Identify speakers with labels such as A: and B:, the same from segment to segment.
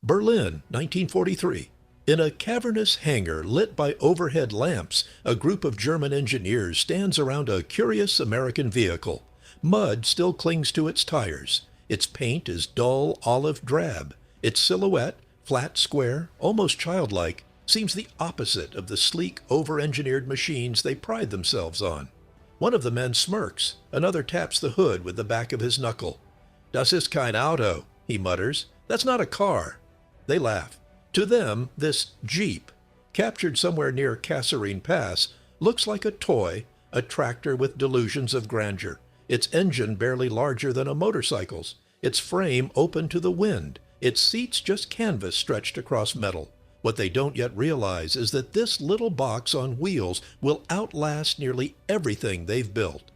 A: Berlin, 1943. In a cavernous hangar lit by overhead lamps, a group of German engineers stands around a curious American vehicle. Mud still clings to its tires. Its paint is dull olive drab. Its silhouette, flat, square, almost childlike, seems the opposite of the sleek, over-engineered machines they pride themselves on. One of the men smirks. Another taps the hood with the back of his knuckle. "Das ist kein Auto," he mutters. "That's not a car." They laugh. To them, this Jeep, captured somewhere near Kasserine Pass, looks like a toy, a tractor with delusions of grandeur, its engine barely larger than a motorcycle's, its frame open to the wind, its seats just canvas stretched across metal. What they don't yet realize is that this little box on wheels will outlast nearly everything they've built.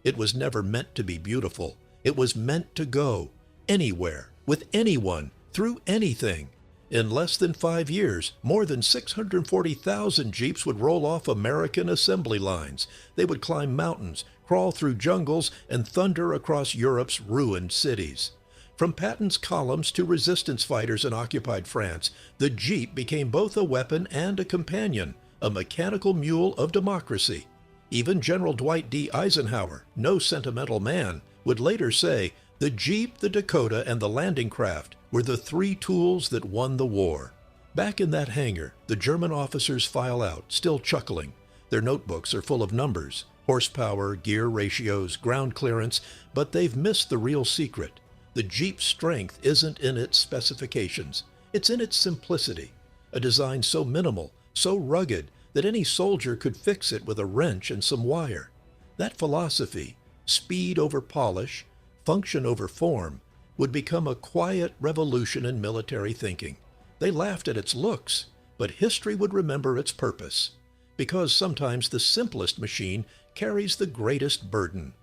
A: It was never meant to be beautiful. It was meant to go anywhere, with anyone, through anything. In less than 5 years, more than 640,000 Jeeps would roll off American assembly lines. They would climb mountains, crawl through jungles, and thunder across Europe's ruined cities. From Patton's columns to resistance fighters in occupied France, the Jeep became both a weapon and a companion, a mechanical mule of democracy. Even General Dwight D. Eisenhower, no sentimental man, would later say, "The Jeep, the Dakota, and the landing craft were the three tools that won the war." Back in that hangar, the German officers file out, still chuckling. Their notebooks are full of numbers, horsepower, gear ratios, ground clearance, but they've missed the real secret. The Jeep's strength isn't in its specifications. It's in its simplicity, a design so minimal, so rugged, that any soldier could fix it with a wrench and some wire. That philosophy, speed over polish, function over form, would become a quiet revolution in military thinking. They laughed at its looks, but history would remember its purpose, because sometimes the simplest machine carries the greatest burden.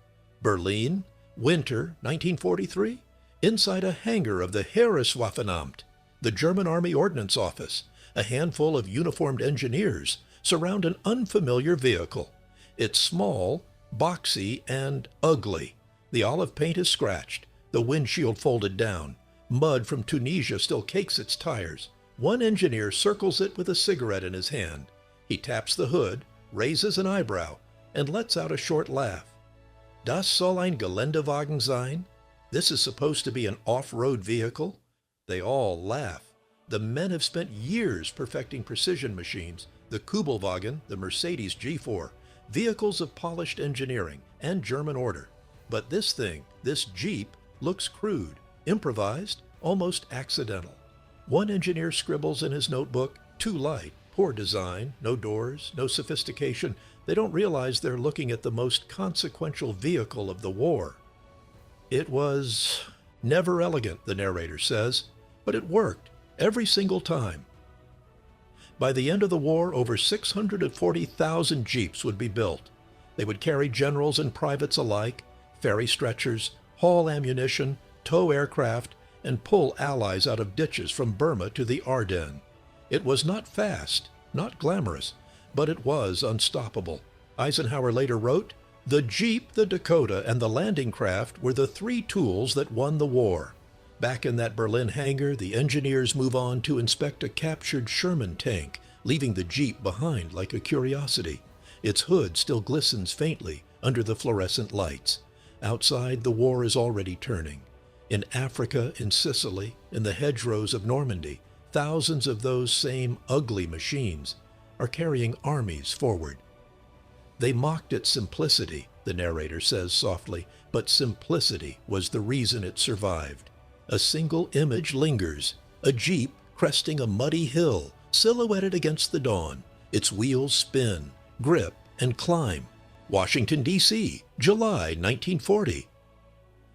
A: Berlin, winter 1943, inside a hangar of the Heereswaffenamt, the German Army Ordnance Office, a handful of uniformed engineers surround an unfamiliar vehicle. It's small, boxy, and ugly. The olive paint is scratched, the windshield folded down. Mud from Tunisia still cakes its tires. One engineer circles it with a cigarette in his hand. He taps the hood, raises an eyebrow, and lets out a short laugh. "Das soll ein Geländewagen sein?" This is supposed to be an off-road vehicle? They all laugh. The men have spent years perfecting precision machines, the Kubelwagen, the Mercedes G4, vehicles of polished engineering and German order. But this thing, this Jeep, looks crude, improvised, almost accidental. One engineer scribbles in his notebook, "Too light, poor design, no doors, no sophistication." They don't realize they're looking at the most consequential vehicle of the war. It was never elegant, the narrator says, but it worked every single time. By the end of the war, over 640,000 Jeeps would be built. They would carry generals and privates alike, ferry stretchers, haul ammunition, tow aircraft, and pull allies out of ditches from Burma to the Ardennes. It was not fast, not glamorous, but it was unstoppable. Eisenhower later wrote, "The Jeep, the Dakota, and the landing craft were the three tools that won the war." Back in that Berlin hangar, the engineers move on to inspect a captured Sherman tank, leaving the Jeep behind like a curiosity. Its hood still glistens faintly under the fluorescent lights. Outside, the war is already turning. In Africa, in Sicily, in the hedgerows of Normandy, thousands of those same ugly machines are carrying armies forward. They mocked its simplicity, the narrator says softly, but simplicity was the reason it survived. A single image lingers, a Jeep cresting a muddy hill, silhouetted against the dawn. Its wheels spin, grip, and climb. Washington, D.C., July 1940.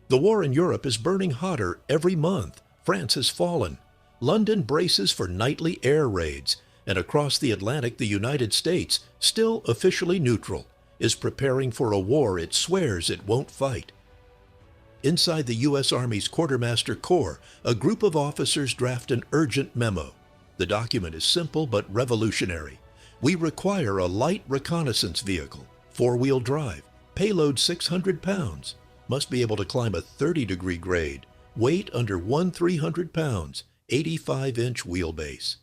A: The war in Europe is burning hotter every month. France has fallen. London braces for nightly air raids, and across the Atlantic, the United States, still officially neutral, is preparing for a war it swears it won't fight. Inside the U.S. Army's Quartermaster Corps, a group of officers draft an urgent memo. The document is simple but revolutionary. We require a light reconnaissance vehicle, four-wheel drive, payload 600 pounds, must be able to climb a 30-degree grade, weight under 1/300 pounds, 85-inch wheelbase.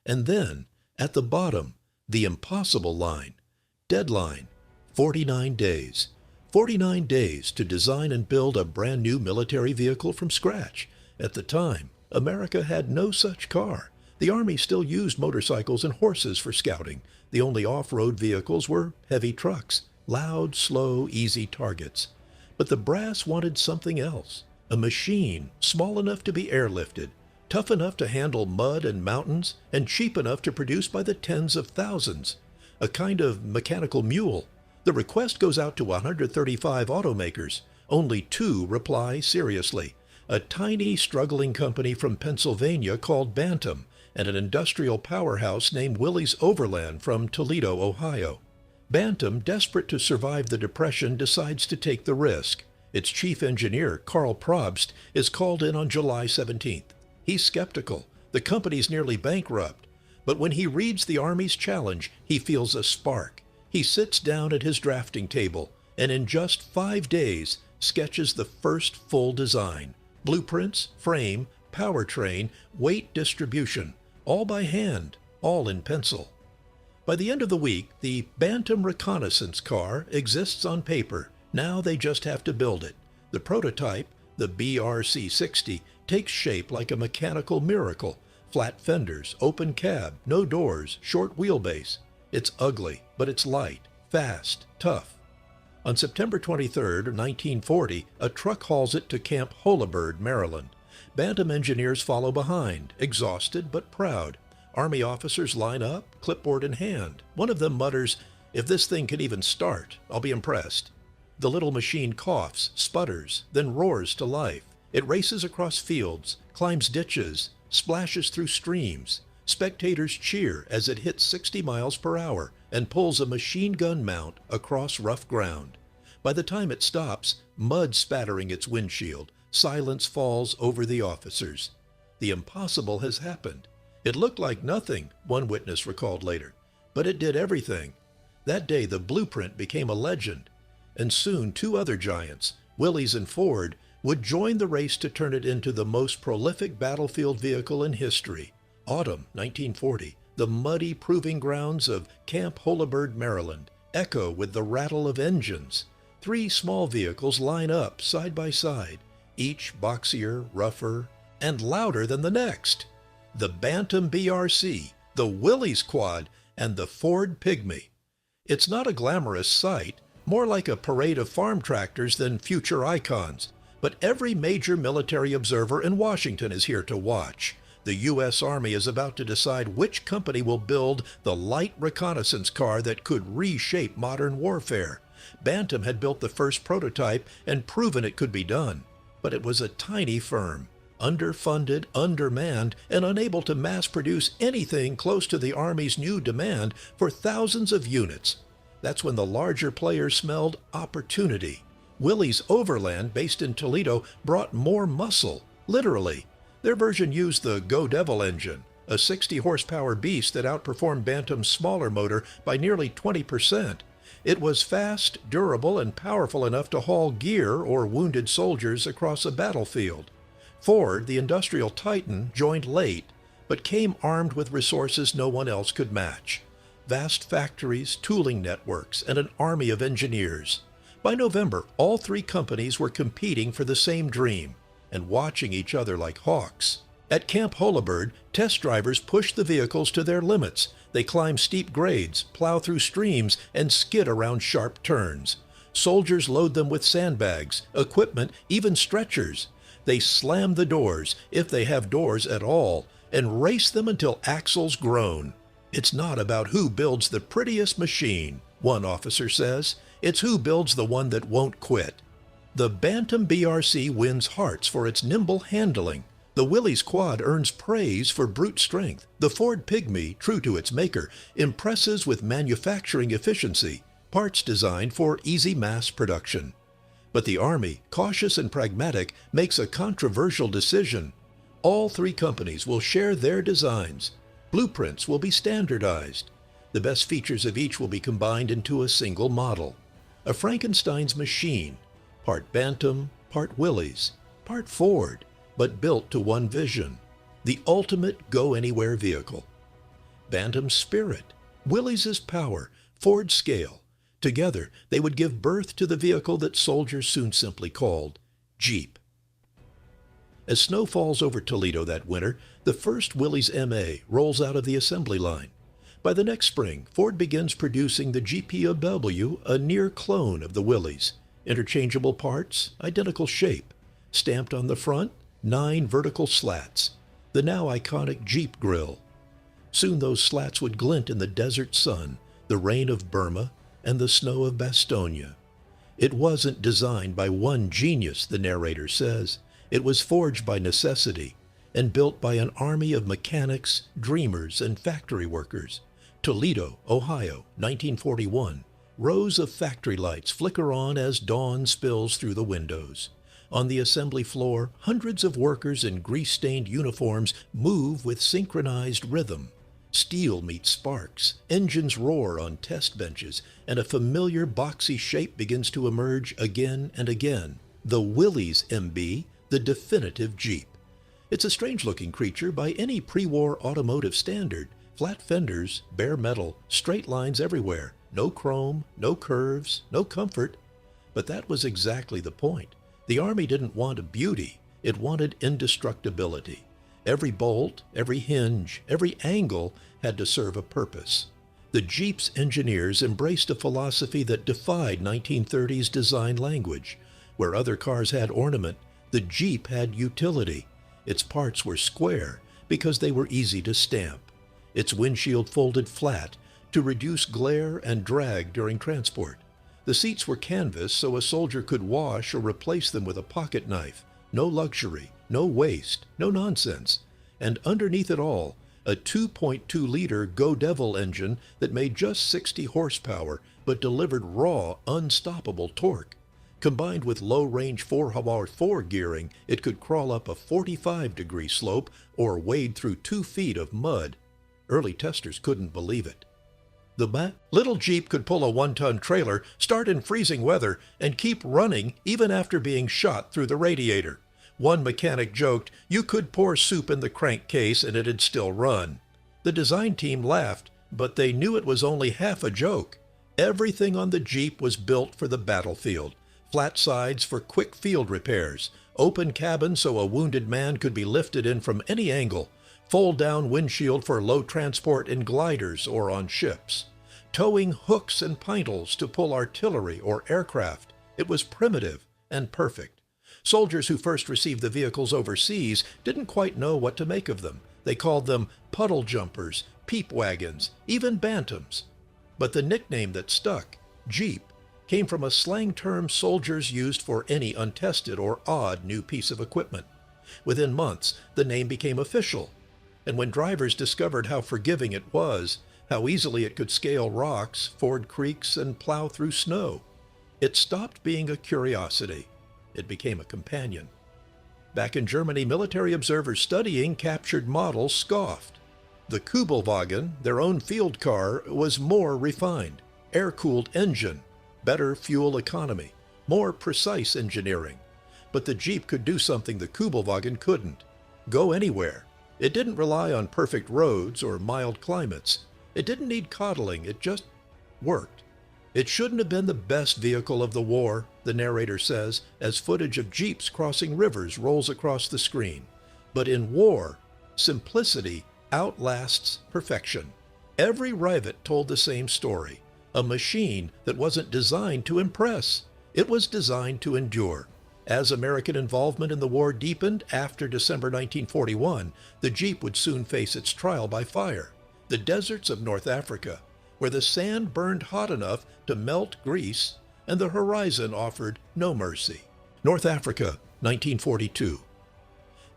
A: And then, at the bottom, the impossible line. Deadline, 49 days. 49 days to design and build a brand new military vehicle from scratch. At the time, America had no such car. The Army still used motorcycles and horses for scouting. The only off-road vehicles were heavy trucks, loud, slow, easy targets. But the brass wanted something else. A machine small enough to be airlifted, tough enough to handle mud and mountains, and cheap enough to produce by the tens of thousands. A kind of mechanical mule. The request goes out to 135 automakers. Only 2 reply seriously. A tiny, struggling company from Pennsylvania called Bantam, and an industrial powerhouse named Willys Overland from Toledo, Ohio. Bantam, desperate to survive the Depression, decides to take the risk. Its chief engineer, Karl Probst, is called in on July 17th. He's skeptical. The company's nearly bankrupt. But when he reads the Army's challenge, he feels a spark. He sits down at his drafting table and in just 5 days sketches the first full design. Blueprints, frame, powertrain, weight distribution, all by hand, all in pencil. By the end of the week, the Bantam reconnaissance car exists on paper. Now they just have to build it. The prototype, the BRC-60, takes shape like a mechanical miracle. Flat fenders, open cab, no doors, short wheelbase. It's ugly, but it's light, fast, tough. On September 23, 1940, a truck hauls it to Camp Holabird, Maryland. Bantam engineers follow behind, exhausted but proud. Army officers line up, clipboard in hand. One of them mutters, "If this thing can even start, I'll be impressed." The little machine coughs, sputters, then roars to life. It races across fields, climbs ditches, splashes through streams. Spectators cheer as it hits 60 miles per hour and pulls a machine gun mount across rough ground. By the time it stops, mud spattering its windshield, silence falls over the officers. The impossible has happened. It looked like nothing, one witness recalled later, but it did everything. That day the blueprint became a legend, and soon 2 other giants, Willys and Ford, would join the race to turn it into the most prolific battlefield vehicle in history. Autumn 1940, the muddy proving grounds of Camp Holabird, Maryland, echo with the rattle of engines. 3 small vehicles line up side by side, each boxier, rougher, and louder than the next. The Bantam BRC, the Willys Quad, and the Ford Pygmy. It's not a glamorous sight, more like a parade of farm tractors than future icons. But every major military observer in Washington is here to watch. The U.S. Army is about to decide which company will build the light reconnaissance car that could reshape modern warfare. Bantam had built the first prototype and proven it could be done. But it was a tiny firm, underfunded, undermanned, and unable to mass produce anything close to the Army's new demand for thousands of units. That's when the larger players smelled opportunity. Willys Overland, based in Toledo, brought more muscle, literally. Their version used the Go Devil engine, a 60-horsepower beast that outperformed Bantam's smaller motor by nearly 20%. It was fast, durable, and powerful enough to haul gear or wounded soldiers across a battlefield. Ford, the industrial titan, joined late, but came armed with resources no one else could match. Vast factories, tooling networks, and an army of engineers. By November, all 3 companies were competing for the same dream and watching each other like hawks. At Camp Holabird, test drivers push the vehicles to their limits. They climb steep grades, plow through streams, and skid around sharp turns. Soldiers load them with sandbags, equipment, even stretchers. They slam the doors, if they have doors at all, and race them until axles groan. It's not about who builds the prettiest machine, one officer says. It's who builds the one that won't quit. The Bantam BRC wins hearts for its nimble handling. The Willys Quad earns praise for brute strength. The Ford Pygmy, true to its maker, impresses with manufacturing efficiency, parts designed for easy mass production. But the Army, cautious and pragmatic, makes a controversial decision. All 3 companies will share their designs. Blueprints will be standardized. The best features of each will be combined into a single model. A Frankenstein's machine, part Bantam, part Willys, part Ford, but built to one vision. the ultimate go-anywhere vehicle. Bantam's spirit, Willys' power, Ford's scale. Together, they would give birth to the vehicle that soldiers soon simply called Jeep. As snow falls over Toledo that winter, the first Willys MA rolls out of the assembly line. By the next spring, Ford begins producing the GPW, a near clone of the Willys. Interchangeable parts, identical shape. Stamped on the front, 9 vertical slats. The now iconic Jeep grille. Soon those slats would glint in the desert sun, the rain of Burma, and the snow of Bastonia. It wasn't designed by one genius, the narrator says. It was forged by necessity and built by an army of mechanics, dreamers, and factory workers. Toledo, Ohio, 1941. Rows of factory lights flicker on as dawn spills through the windows. On the assembly floor, hundreds of workers in grease-stained uniforms move with synchronized rhythm. Steel meets sparks, engines roar on test benches, and a familiar boxy shape begins to emerge again and again. The Willys MB, the definitive Jeep. It's a strange-looking creature by any pre-war automotive standard. Flat fenders, bare metal, straight lines everywhere. No chrome, no curves, no comfort. But that was exactly the point. The Army didn't want a beauty. It wanted indestructibility. Every bolt, every hinge, every angle had to serve a purpose. The Jeep's engineers embraced a philosophy that defied 1930s design language. Where other cars had ornament, the Jeep had utility. Its parts were square because they were easy to stamp. Its windshield folded flat to reduce glare and drag during transport. The seats were canvas so a soldier could wash or replace them with a pocket knife. No luxury, no waste, no nonsense. And underneath it all, a 2.2-liter Go Devil engine that made just 60 horsepower but delivered raw, unstoppable torque. Combined with low-range 4x4 gearing, it could crawl up a 45-degree slope or wade through 2 feet of mud. Early testers couldn't believe it. The little Jeep could pull a 1-ton trailer, start in freezing weather, and keep running even after being shot through the radiator. One mechanic joked, "You could pour soup in the crankcase and it'd still run." The design team laughed, but they knew it was only half a joke. Everything on the Jeep was built for the battlefield. Flat sides for quick field repairs, open cabin so a wounded man could be lifted in from any angle, fold-down windshield for low transport in gliders or on ships, towing hooks and pintles to pull artillery or aircraft. It was primitive and perfect. Soldiers who first received the vehicles overseas didn't quite know what to make of them. They called them puddle jumpers, peep wagons, even bantams. But the nickname that stuck, Jeep, came from a slang term soldiers used for any untested or odd new piece of equipment. Within months, the name became official. And when drivers discovered how forgiving it was, how easily it could scale rocks, ford creeks, and plow through snow, it stopped being a curiosity. It became a companion. Back in Germany, military observers studying captured models scoffed. The Kübelwagen, their own field car, was more refined. Air-cooled engine, better fuel economy, more precise engineering. But the Jeep could do something the Kübelwagen couldn't. Go anywhere. It didn't rely on perfect roads or mild climates. It didn't need coddling. It just worked. It shouldn't have been the best vehicle of the war, the narrator says, as footage of Jeeps crossing rivers rolls across the screen. But in war, simplicity outlasts perfection. Every rivet told the same story. A machine that wasn't designed to impress. It was designed to endure. As American involvement in the war deepened after December 1941, the Jeep would soon face its trial by fire. The deserts of North Africa, where the sand burned hot enough to melt grease, and the horizon offered no mercy. North Africa, 1942.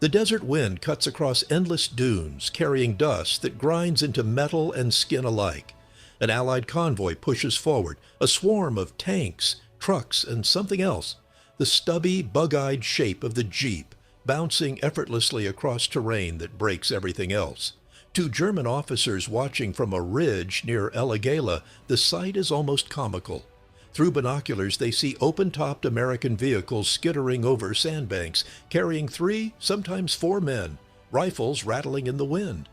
A: The desert wind cuts across endless dunes, carrying dust that grinds into metal and skin alike. An Allied convoy pushes forward, a swarm of tanks, trucks, and something else. The stubby, bug-eyed shape of the Jeep, bouncing effortlessly across terrain that breaks everything else. To German officers watching from a ridge near El Agela, the sight is almost comical. Through binoculars, they see open-topped American vehicles skittering over sandbanks, carrying 3, sometimes 4 men, rifles rattling in the wind.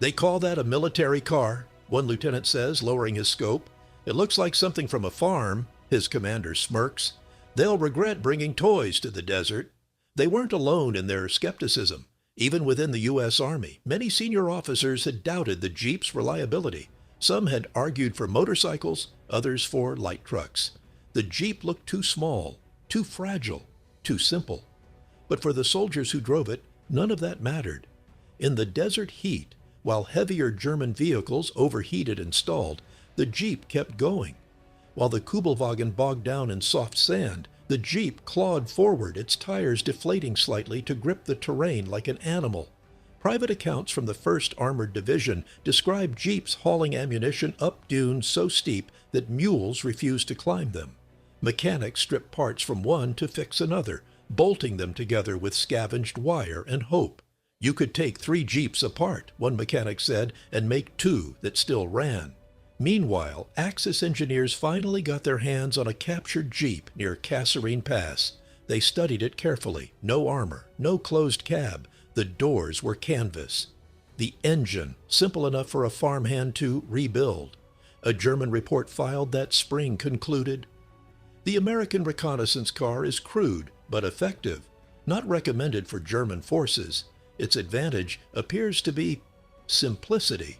A: "They call that a military car," one lieutenant says, lowering his scope. "It looks like something from a farm." His commander smirks. "They'll regret bringing toys to the desert." They weren't alone in their skepticism. Even within the U.S. Army, many senior officers had doubted the Jeep's reliability. Some had argued for motorcycles, others for light trucks. The Jeep looked too small, too fragile, too simple. But for the soldiers who drove it, none of that mattered. In the desert heat, while heavier German vehicles overheated and stalled, the Jeep kept going. While the Kubelwagen bogged down in soft sand, the Jeep clawed forward, its tires deflating slightly to grip the terrain like an animal. Private accounts from the 1st Armored Division describe Jeeps hauling ammunition up dunes so steep that mules refused to climb them. Mechanics stripped parts from one to fix another, bolting them together with scavenged wire and hope. "You could take 3 Jeeps apart," one mechanic said, "and make 2 that still ran." Meanwhile, Axis engineers finally got their hands on a captured Jeep near Kasserine Pass. They studied it carefully. No armor, no closed cab. The doors were canvas. The engine, simple enough for a farmhand to rebuild. A German report filed that spring concluded, "The American reconnaissance car is crude, but effective. Not recommended for German forces. Its advantage appears to be simplicity."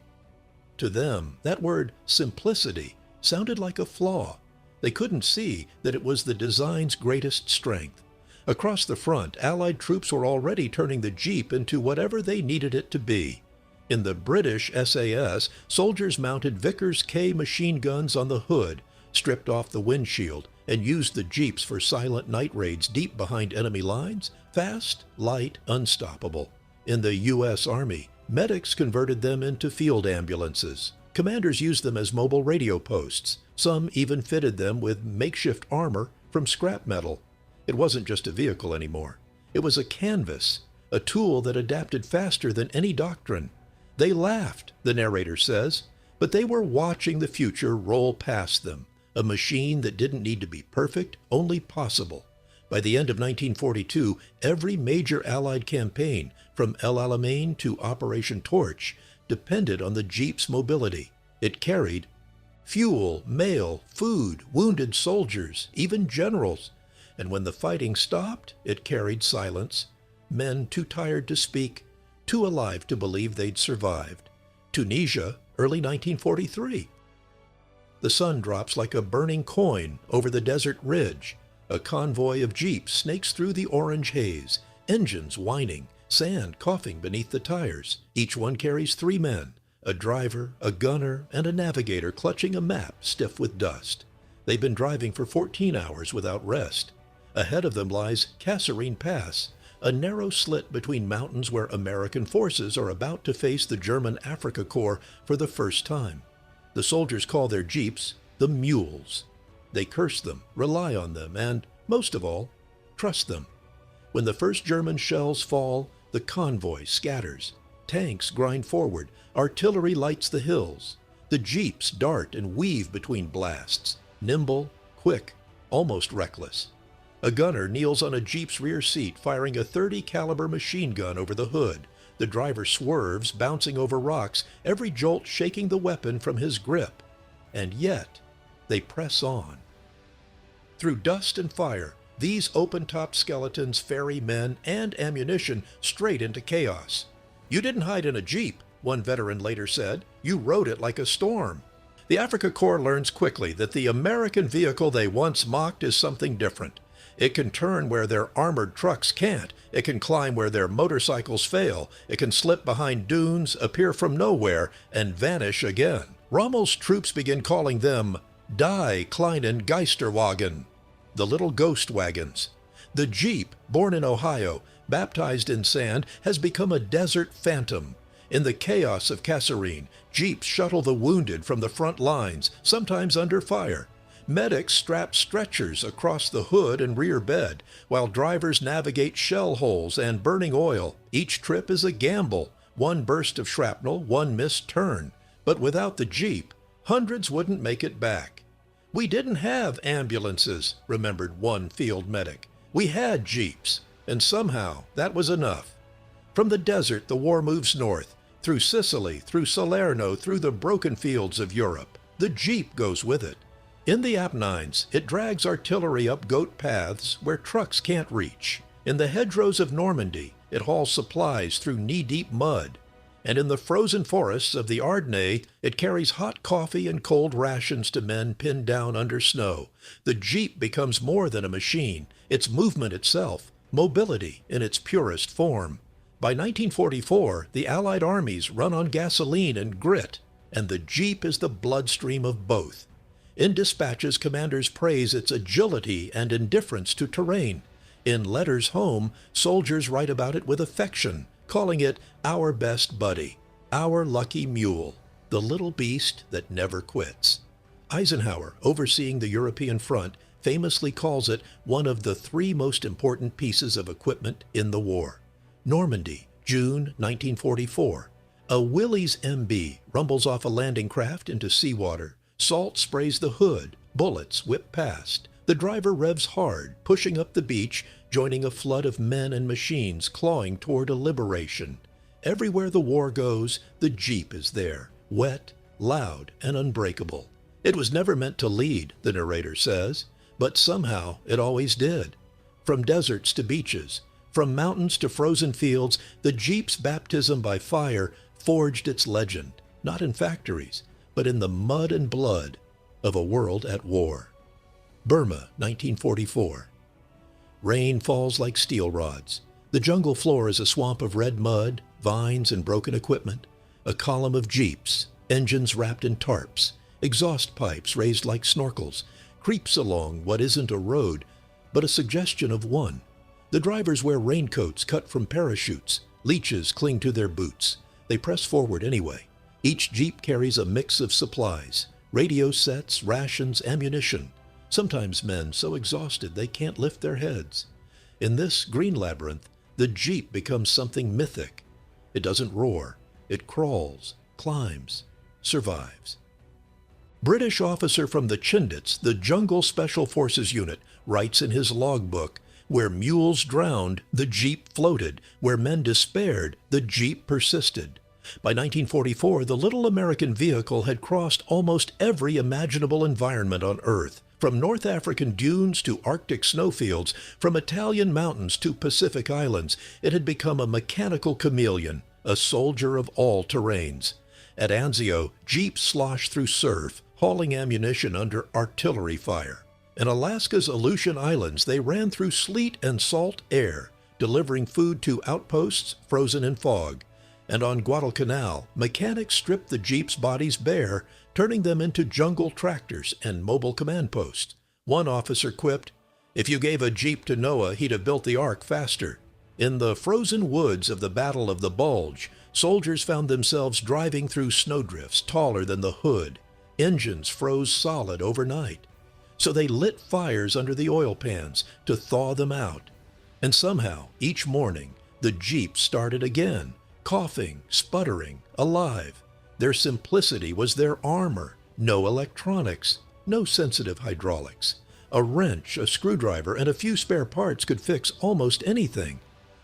A: To them, that word simplicity sounded like a flaw. They couldn't see that it was the design's greatest strength. Across the front, Allied troops were already turning the Jeep into whatever they needed it to be. In the British SAS, soldiers mounted Vickers K machine guns on the hood, stripped off the windshield, and used the Jeeps for silent night raids deep behind enemy lines, fast, light, unstoppable. In the U.S. Army, medics converted them into field ambulances. Commanders used them as mobile radio posts. Some even fitted them with makeshift armor from scrap metal. It wasn't just a vehicle anymore. It was a canvas, a tool that adapted faster than any doctrine. They laughed, the narrator says, but they were watching the future roll past them, a machine that didn't need to be perfect, only possible. By the end of 1942, every major Allied campaign, from El Alamein to Operation Torch, depended on the Jeep's mobility. It carried fuel, mail, food, wounded soldiers, even generals. And when the fighting stopped, it carried silence. Men too tired to speak, too alive to believe they'd survived. Tunisia, early 1943. The sun drops like a burning coin over the desert ridge. A convoy of Jeeps snakes through the orange haze, engines whining, sand coughing beneath the tires. Each one carries 3 men, a driver, a gunner, and a navigator clutching a map stiff with dust. They've been driving for 14 hours without rest. Ahead of them lies Kasserine Pass, a narrow slit between mountains where American forces are about to face the German Afrika Korps for the first time. The soldiers call their Jeeps the Mules. They curse them, rely on them, and, most of all, trust them. When the first German shells fall, the convoy scatters. Tanks grind forward. Artillery lights the hills. The Jeeps dart and weave between blasts, nimble, quick, almost reckless. A gunner kneels on a Jeep's rear seat, firing a .30 caliber machine gun over the hood. The driver swerves, bouncing over rocks, every jolt shaking the weapon from his grip. And yet, they press on. Through dust and fire, these open-topped skeletons ferry men and ammunition straight into chaos. "You didn't hide in a Jeep," one veteran later said. "You rode it like a storm." The Afrika Korps learns quickly that the American vehicle they once mocked is something different. It can turn where their armored trucks can't. It can climb where their motorcycles fail. It can slip behind dunes, appear from nowhere, and vanish again. Rommel's troops begin calling them Die Kleinen Geisterwagen, the little ghost wagons. The Jeep, born in Ohio, baptized in sand, has become a desert phantom. In the chaos of Kasserine, Jeeps shuttle the wounded from the front lines, sometimes under fire. Medics strap stretchers across the hood and rear bed, while drivers navigate shell holes and burning oil. Each trip is a gamble, one burst of shrapnel, one missed turn. But without the Jeep, hundreds wouldn't make it back. "We didn't have ambulances," remembered one field medic. "We had Jeeps, and somehow that was enough." From the desert, the war moves north, through Sicily, through Salerno, through the broken fields of Europe. The Jeep goes with it. In the Apennines, it drags artillery up goat paths where trucks can't reach. In the hedgerows of Normandy, it hauls supplies through knee-deep mud. And in the frozen forests of the Ardennes, it carries hot coffee and cold rations to men pinned down under snow. The Jeep becomes more than a machine. It's movement itself, mobility in its purest form. By 1944, the Allied armies run on gasoline and grit, and the Jeep is the bloodstream of both. In dispatches, commanders praise its agility and indifference to terrain. In letters home, soldiers write about it with affection, calling it our best buddy, our lucky mule, the little beast that never quits. Eisenhower, overseeing the European front, famously calls it one of the 3 most important pieces of equipment in the war. Normandy, June 1944. A Willys MB rumbles off a landing craft into seawater. Salt sprays the hood. Bullets whip past. The driver revs hard, pushing up the beach, joining a flood of men and machines clawing toward a liberation. Everywhere the war goes, the Jeep is there, wet, loud, and unbreakable. It was never meant to lead, the narrator says, but somehow it always did. From deserts to beaches, from mountains to frozen fields, the Jeep's baptism by fire forged its legend, not in factories, but in the mud and blood of a world at war. Burma, 1944. Rain falls like steel rods. The jungle floor is a swamp of red mud, vines, and broken equipment. A column of Jeeps, engines wrapped in tarps, exhaust pipes raised like snorkels, creeps along what isn't a road, but a suggestion of one. The drivers wear raincoats cut from parachutes. Leeches cling to their boots. They press forward anyway. Each Jeep carries a mix of supplies, radio sets, rations, ammunition. Sometimes men so exhausted they can't lift their heads. In this green labyrinth, the Jeep becomes something mythic. It doesn't roar. It crawls, climbs, survives. British officer from the Chindits, the Jungle Special Forces Unit, writes in his logbook, "Where mules drowned, the Jeep floated. Where men despaired, the Jeep persisted." By 1944, the little American vehicle had crossed almost every imaginable environment on Earth. From North African dunes to Arctic snowfields, from Italian mountains to Pacific islands, it had become a mechanical chameleon, a soldier of all terrains. At Anzio, Jeeps sloshed through surf, hauling ammunition under artillery fire. In Alaska's Aleutian Islands, they ran through sleet and salt air, delivering food to outposts frozen in fog. And on Guadalcanal, mechanics stripped the Jeep's bodies bare, turning them into jungle tractors and mobile command posts. One officer quipped, "If you gave a Jeep to Noah, he'd have built the ark faster." In the frozen woods of the Battle of the Bulge, soldiers found themselves driving through snowdrifts taller than the hood. Engines froze solid overnight. So they lit fires under the oil pans to thaw them out. And somehow, each morning, the Jeep started again, coughing, sputtering, alive. Their simplicity was their armor. No electronics, no sensitive hydraulics. A wrench, a screwdriver, and a few spare parts could fix almost anything.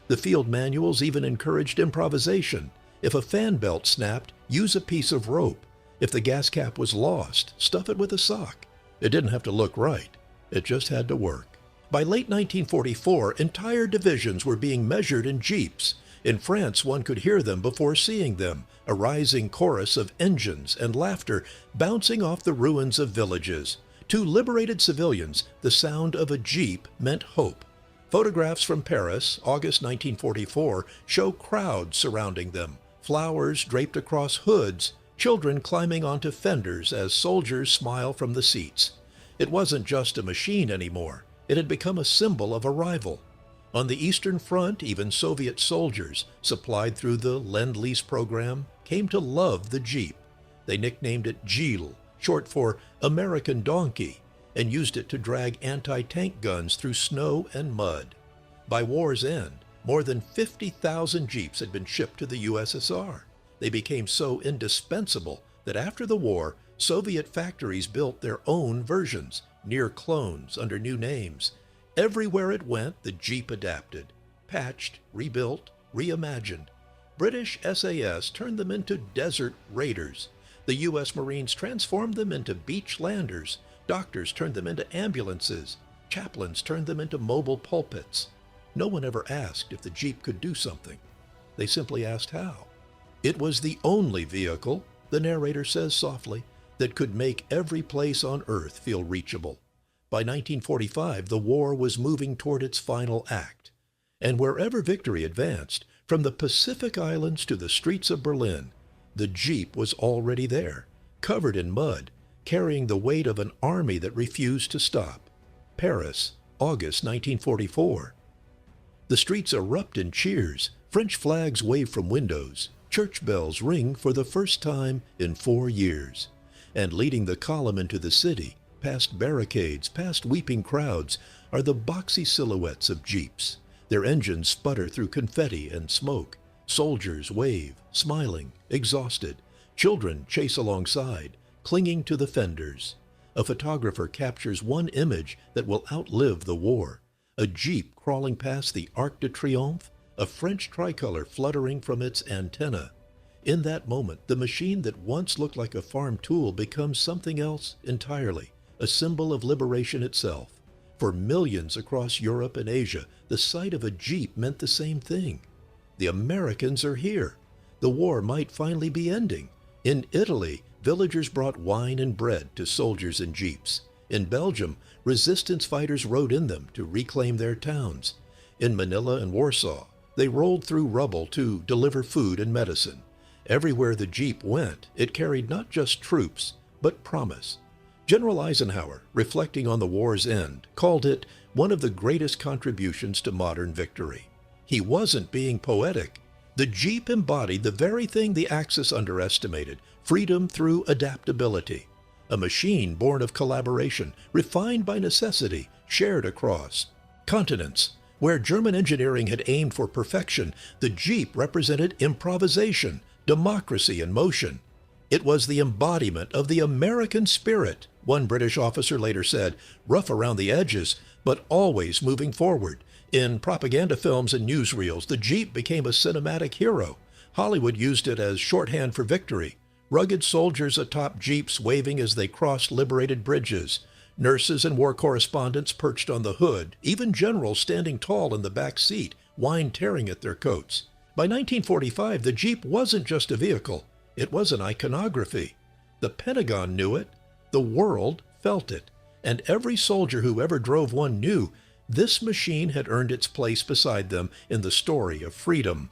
A: The field manuals even encouraged improvisation. If a fan belt snapped, use a piece of rope. If the gas cap was lost, stuff it with a sock. It didn't have to look right. It just had to work. By late 1944, entire divisions were being measured in Jeeps. In France, one could hear them before seeing them, a rising chorus of engines and laughter bouncing off the ruins of villages. To liberated civilians, the sound of a Jeep meant hope. Photographs from Paris, August 1944, show crowds surrounding them, flowers draped across hoods, children climbing onto fenders as soldiers smile from the seats. It wasn't just a machine anymore. It had become a symbol of arrival. On the Eastern Front, even Soviet soldiers, supplied through the Lend-Lease program, came to love the Jeep. They nicknamed it Jil, short for American Donkey, and used it to drag anti-tank guns through snow and mud. By war's end, more than 50,000 Jeeps had been shipped to the USSR. They became so indispensable that after the war, Soviet factories built their own versions, near clones under new names. Everywhere it went, the Jeep adapted, patched, rebuilt, reimagined. British SAS turned them into desert raiders. The U.S. Marines transformed them into beach landers. Doctors turned them into ambulances. Chaplains turned them into mobile pulpits. No one ever asked if the Jeep could do something. They simply asked how. It was the only vehicle, the narrator says softly, that could make every place on Earth feel reachable. By 1945, the war was moving toward its final act. And wherever victory advanced, from the Pacific Islands to the streets of Berlin, the Jeep was already there, covered in mud, carrying the weight of an army that refused to stop. Paris, August 1944. The streets erupt in cheers, French flags wave from windows, church bells ring for the first time in 4 years. And leading the column into the city, past barricades, past weeping crowds, are the boxy silhouettes of Jeeps. Their engines sputter through confetti and smoke. Soldiers wave, smiling, exhausted. Children chase alongside, clinging to the fenders. A photographer captures one image that will outlive the war. A Jeep crawling past the Arc de Triomphe, a French tricolor fluttering from its antenna. In that moment, the machine that once looked like a farm tool becomes something else entirely, a symbol of liberation itself. For millions across Europe and Asia, the sight of a Jeep meant the same thing. The Americans are here. The war might finally be ending. In Italy, villagers brought wine and bread to soldiers in Jeeps. In Belgium, resistance fighters rode in them to reclaim their towns. In Manila and Warsaw, they rolled through rubble to deliver food and medicine. Everywhere the Jeep went, it carried not just troops, but promise. General Eisenhower, reflecting on the war's end, called it one of the greatest contributions to modern victory. He wasn't being poetic. The Jeep embodied the very thing the Axis underestimated, freedom through adaptability. A machine born of collaboration, refined by necessity, shared across continents. Where German engineering had aimed for perfection, the Jeep represented improvisation, democracy in motion. It was the embodiment of the American spirit, one British officer later said, rough around the edges, but always moving forward. In propaganda films and newsreels, the Jeep became a cinematic hero. Hollywood used it as shorthand for victory. Rugged soldiers atop Jeeps waving as they crossed liberated bridges. Nurses and war correspondents perched on the hood, even generals standing tall in the back seat, wine tearing at their coats. By 1945, the Jeep wasn't just a vehicle. It was an iconography. The Pentagon knew it. The world felt it. And every soldier who ever drove one knew this machine had earned its place beside them in the story of freedom.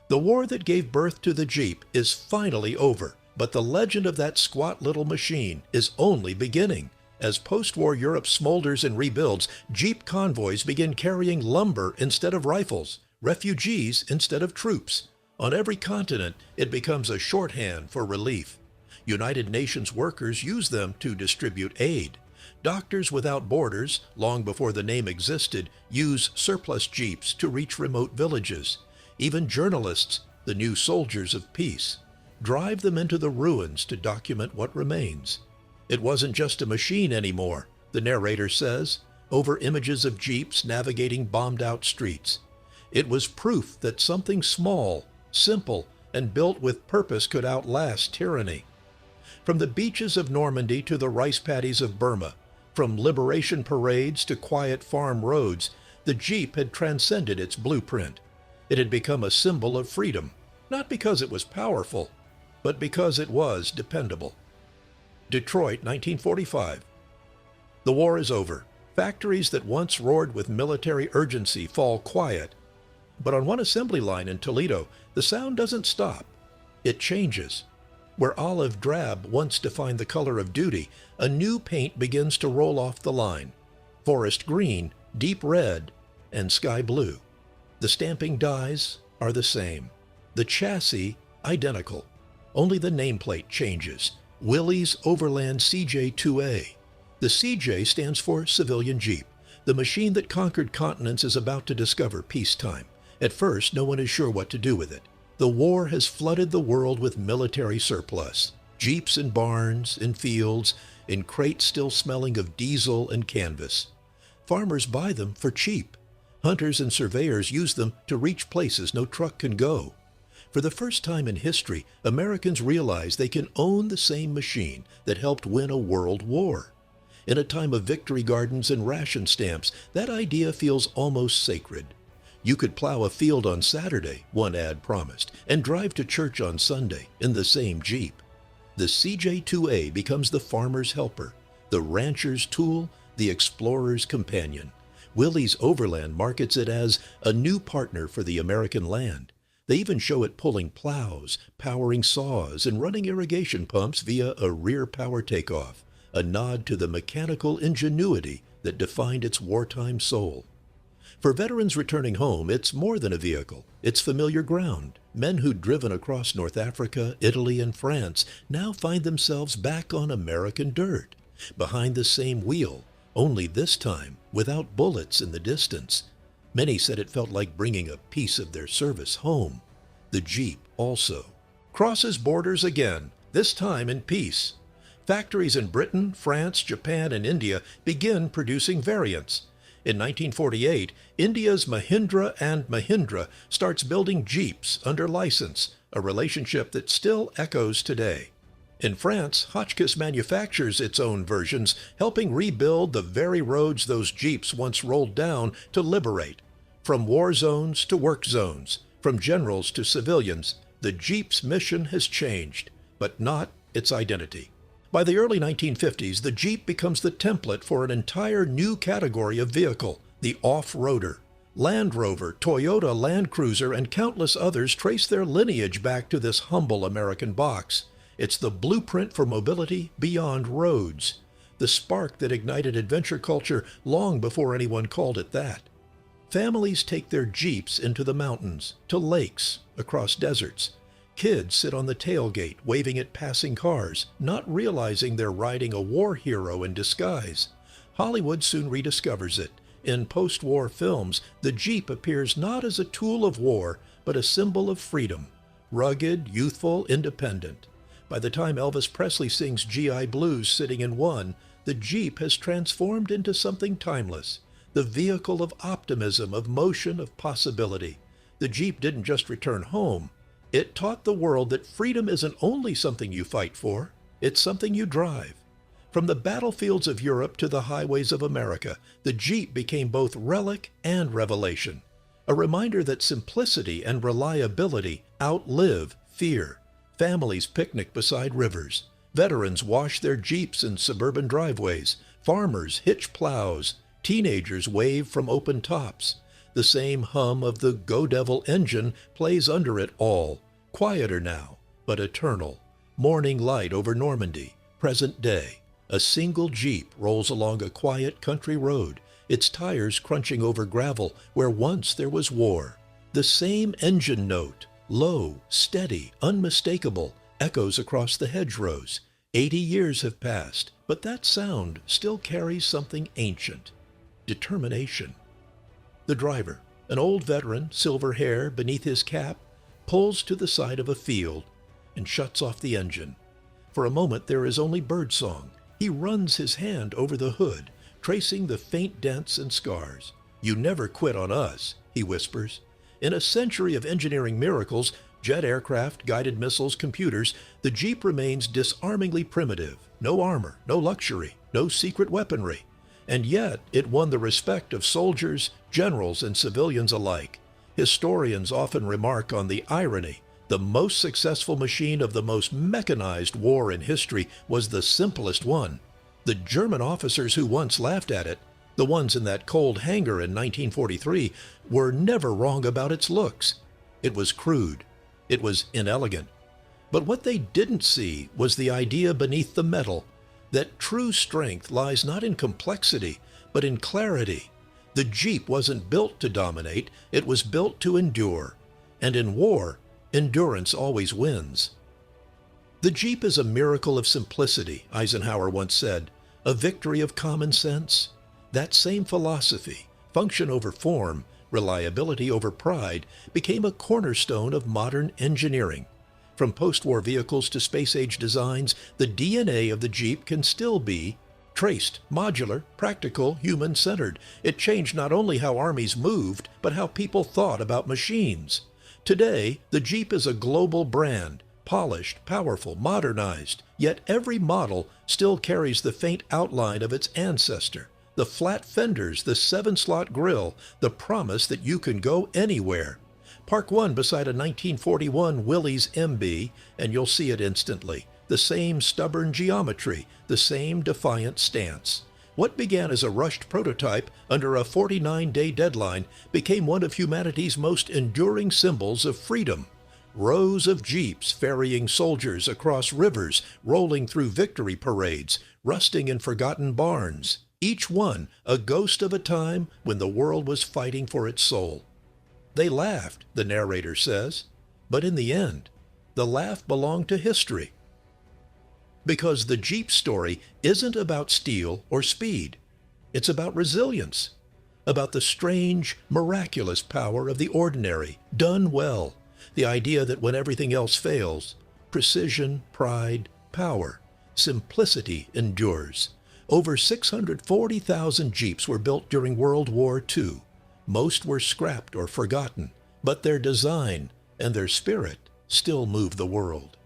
A: The war that gave birth to the Jeep is finally over, but the legend of that squat little machine is only beginning. As post-war Europe smolders and rebuilds, Jeep convoys begin carrying lumber instead of rifles, refugees instead of troops. On every continent, it becomes a shorthand for relief. United Nations workers use them to distribute aid. Doctors Without Borders, long before the name existed, use surplus Jeeps to reach remote villages. Even journalists, the new soldiers of peace, drive them into the ruins to document what remains. It wasn't just a machine anymore, the narrator says, over images of Jeeps navigating bombed-out streets. It was proof that something small, simple, and built with purpose could outlast tyranny. From the beaches of Normandy to the rice paddies of Burma, from liberation parades to quiet farm roads, the Jeep had transcended its blueprint. It had become a symbol of freedom, not because it was powerful, but because it was dependable. Detroit, 1945. The war is over. Factories that once roared with military urgency fall quiet. But on one assembly line in Toledo, the sound doesn't stop. It changes. Where olive drab once defined the color of duty, a new paint begins to roll off the line. Forest green, deep red, and sky blue. The stamping dies are the same. The chassis identical. Only the nameplate changes. Willys Overland CJ-2A. The CJ stands for Civilian Jeep. The machine that conquered continents is about to discover peacetime. At first, no one is sure what to do with it. The war has flooded the world with military surplus. Jeeps in barns, in fields, in crates still smelling of diesel and canvas. Farmers buy them for cheap. Hunters and surveyors used them to reach places no truck can go. For the first time in history, Americans realized they can own the same machine that helped win a world war. In a time of victory gardens and ration stamps, that idea feels almost sacred. You could plow a field on Saturday, one ad promised, and drive to church on Sunday in the same Jeep. The CJ2A becomes the farmer's helper, the rancher's tool, the explorer's companion. Willys Overland markets it as a new partner for the American land. They even show it pulling plows, powering saws, and running irrigation pumps via a rear power takeoff, a nod to the mechanical ingenuity that defined its wartime soul. For veterans returning home, it's more than a vehicle. It's familiar ground. Men who'd driven across North Africa, Italy, and France now find themselves back on American dirt, behind the same wheel, only this time without bullets in the distance. Many said it felt like bringing a piece of their service home. The Jeep also crosses borders again, this time in peace. Factories in Britain, France, Japan, and India begin producing variants. In 1948, India's Mahindra and Mahindra starts building Jeeps under license, a relationship that still echoes today. In France, Hotchkiss manufactures its own versions, helping rebuild the very roads those Jeeps once rolled down to liberate. From war zones to work zones, from generals to civilians, the Jeep's mission has changed, but not its identity. By the early 1950s, the Jeep becomes the template for an entire new category of vehicle, the off-roader. Land Rover, Toyota Land Cruiser, and countless others trace their lineage back to this humble American box. It's the blueprint for mobility beyond roads, the spark that ignited adventure culture long before anyone called it that. Families take their Jeeps into the mountains, to lakes, across deserts. Kids sit on the tailgate waving at passing cars, not realizing they're riding a war hero in disguise. Hollywood soon rediscovers it. In post-war films, the Jeep appears not as a tool of war, but a symbol of freedom. Rugged, youthful, independent. By the time Elvis Presley sings GI Blues sitting in one, the Jeep has transformed into something timeless. The vehicle of optimism, of motion, of possibility. The Jeep didn't just return home. It taught the world that freedom isn't only something you fight for, it's something you drive. From the battlefields of Europe to the highways of America, the Jeep became both relic and revelation. A reminder that simplicity and reliability outlive fear. Families picnic beside rivers. Veterans wash their Jeeps in suburban driveways. Farmers hitch plows. Teenagers wave from open tops. The same hum of the Go Devil engine plays under it all. Quieter now, but eternal. Morning light over Normandy, present day. A single Jeep rolls along a quiet country road, its tires crunching over gravel where once there was war. The same engine note, low, steady, unmistakable, echoes across the hedgerows. 80 years have passed, but that sound still carries something ancient. Determination. The driver, an old veteran, silver hair beneath his cap, pulls to the side of a field and shuts off the engine. For a moment there is only birdsong. He runs his hand over the hood, tracing the faint dents and scars. "You never quit on us," he whispers. In a century of engineering miracles, jet aircraft, guided missiles, computers, the Jeep remains disarmingly primitive. No armor, no luxury, no secret weaponry. And yet it won the respect of soldiers, generals, and civilians alike. Historians often remark on the irony. The most successful machine of the most mechanized war in history was the simplest one. The German officers who once laughed at it, the ones in that cold hangar in 1943, were never wrong about its looks. It was crude. It was inelegant. But what they didn't see was the idea beneath the metal, that true strength lies not in complexity, but in clarity. The Jeep wasn't built to dominate, it was built to endure. And in war, endurance always wins. The Jeep is a miracle of simplicity, Eisenhower once said, a victory of common sense. That same philosophy, function over form, reliability over pride, became a cornerstone of modern engineering. From post-war vehicles to space-age designs, the DNA of the Jeep can still be Traced, modular, practical, human-centered, it changed not only how armies moved, but how people thought about machines. Today, the Jeep is a global brand, polished, powerful, modernized, yet every model still carries the faint outline of its ancestor. The flat fenders, the 7-slot grille, the promise that you can go anywhere. Park one beside a 1941 Willys MB, and you'll see it instantly. The same stubborn geometry, the same defiant stance. What began as a rushed prototype under a 49-day deadline became one of humanity's most enduring symbols of freedom. Rows of Jeeps ferrying soldiers across rivers, rolling through victory parades, rusting in forgotten barns. Each one a ghost of a time when the world was fighting for its soul. They laughed, the narrator says, but in the end, the laugh belonged to history. Because the Jeep story isn't about steel or speed. It's about resilience, about the strange, miraculous power of the ordinary, done well. The idea that when everything else fails, precision, pride, power, simplicity endures. Over 640,000 Jeeps were built during World War II. Most were scrapped or forgotten, but their design and their spirit still move the world.